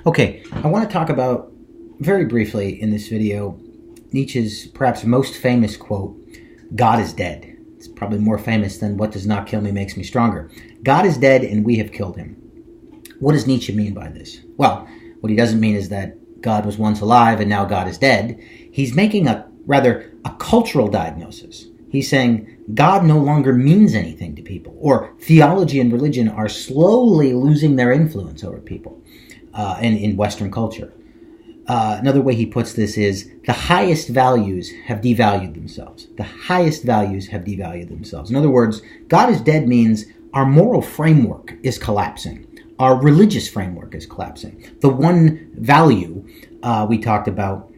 Okay, I want to talk about, very briefly in this video, Nietzsche's perhaps most famous quote, "God is dead." It's probably more famous than "What does not kill me makes me stronger." God is dead and we have killed him. What does Nietzsche mean by this? Well, what he doesn't mean is that God was once alive and now God is dead. He's making a cultural diagnosis. He's saying God no longer means anything to people, or theology and religion are slowly losing their influence over people in Western culture. Another way he puts this is the highest values have devalued themselves. The highest values have devalued themselves. In other words, God is dead means our moral framework is collapsing. Our religious framework is collapsing. The one value we talked about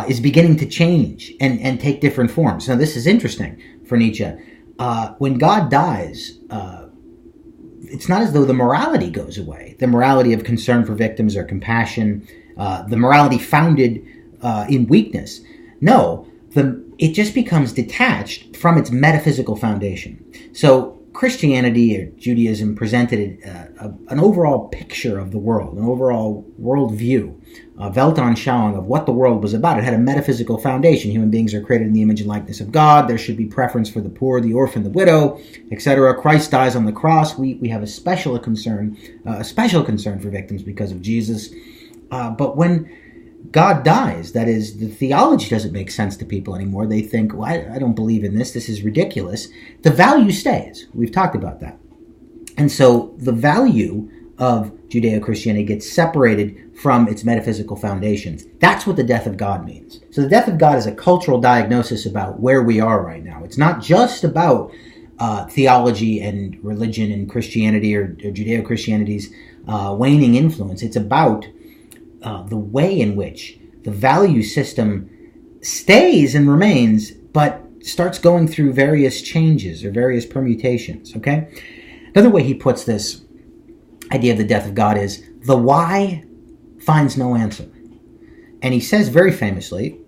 is beginning to change and take different forms. Now, this is interesting for Nietzsche. When God dies, it's not as though the morality goes away. The morality of concern for victims or compassion, the morality founded in weakness. No, it just becomes detached from its metaphysical foundation. So Christianity or Judaism presented an overall picture of the world, an overall worldview, a Weltanschauung of what the world was about. It had a metaphysical foundation. Human beings are created in the image and likeness of God. There should be preference for the poor, the orphan, the widow, etc. Christ dies on the cross. We have a special concern for victims because of Jesus. But when God dies, that is, the theology doesn't make sense to people anymore. They think, well, I don't believe in this. This is ridiculous. The value stays. We've talked about that. And so the value of Judeo-Christianity gets separated from its metaphysical foundations. That's what the death of God means. So the death of God is a cultural diagnosis about where we are right now. It's not just about theology and religion and Christianity or Judeo-Christianity's waning influence. It's about the way in which the value system stays and remains, but starts going through various changes or various permutations, okay? Another way he puts this idea of the death of God is the why finds no answer. And he says very famously,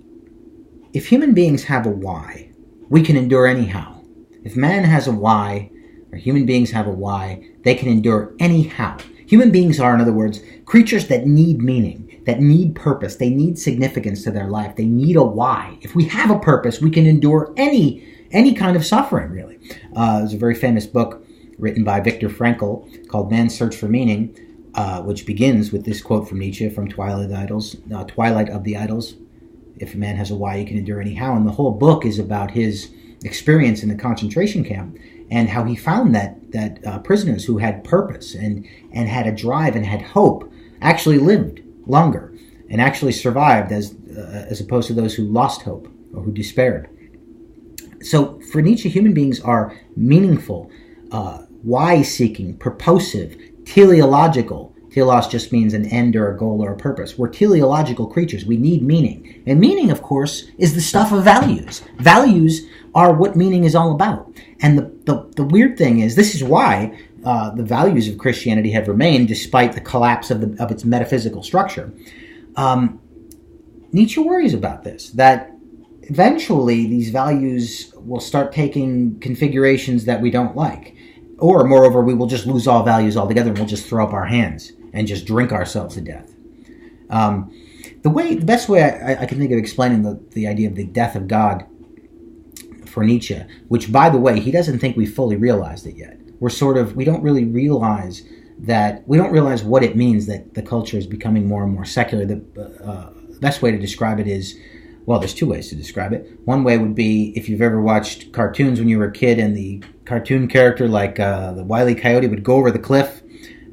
if human beings have a why, we can endure anyhow. If man has a why, or human beings have a why, they can endure anyhow. Human beings are, in other words, creatures that need meaning, that need purpose. They need significance to their life. They need a why. If we have a purpose, we can endure any kind of suffering, really. There's a very famous book written by Viktor Frankl called Man's Search for Meaning, which begins with this quote from Nietzsche from Twilight of the Idols. If a man has a why, he can endure anyhow. And the whole book is about his experience in the concentration camp and how he found that prisoners who had purpose and had a drive and had hope actually lived longer and actually survived as opposed to those who lost hope or who despaired. So for Nietzsche, human beings are meaningful, why-seeking, purposive, teleological. Telos just means an end or a goal or a purpose. We're teleological creatures. We need meaning. And meaning, of course, is the stuff of values. Values are what meaning is all about. And the weird thing is, this is why the values of Christianity have remained despite the collapse of its metaphysical structure. Nietzsche worries about this, that eventually these values will start taking configurations that we don't like. Or, moreover, we will just lose all values altogether and we'll just throw up our hands and just drink ourselves to death. The best way I can think of explaining the idea of the death of God for Nietzsche, which, by the way, he doesn't think we fully realized it yet. We don't really realize what it means that the culture is becoming more and more secular. The best way to describe it is, well, there's two ways to describe it. One way would be if you've ever watched cartoons when you were a kid and the cartoon character like the Wile E. Coyote would go over the cliff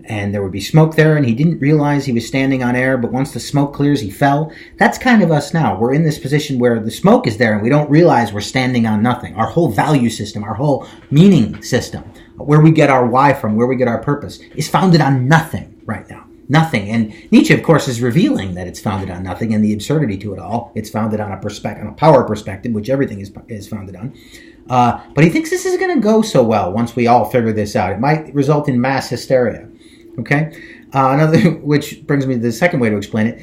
and there would be smoke there and he didn't realize he was standing on air, but once the smoke clears, he fell. That's kind of us now. We're in this position where the smoke is there and we don't realize we're standing on nothing. Our whole value system, our whole meaning system, where we get our why from, where we get our purpose, is founded on nothing right now. Nothing. And Nietzsche, of course, is revealing that it's founded on nothing and the absurdity to it all. It's founded on a power perspective, which everything is founded on. But he thinks this isn't going to go so well once we all figure this out. It might result in mass hysteria. Okay? Which brings me to the second way to explain it.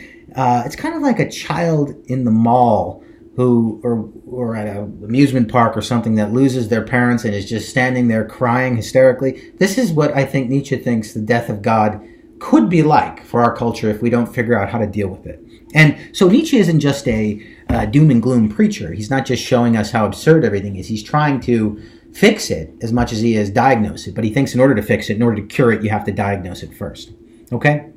It's kind of like a child in the mall or at an amusement park or something that loses their parents and is just standing there crying hysterically. This is what I think Nietzsche thinks the death of God could be like for our culture if we don't figure out how to deal with it. And so Nietzsche isn't just a doom and gloom preacher. He's not just showing us how absurd everything is. He's trying to fix it as much as he is diagnose it. But he thinks in order to fix it, in order to cure it, you have to diagnose it first. Okay?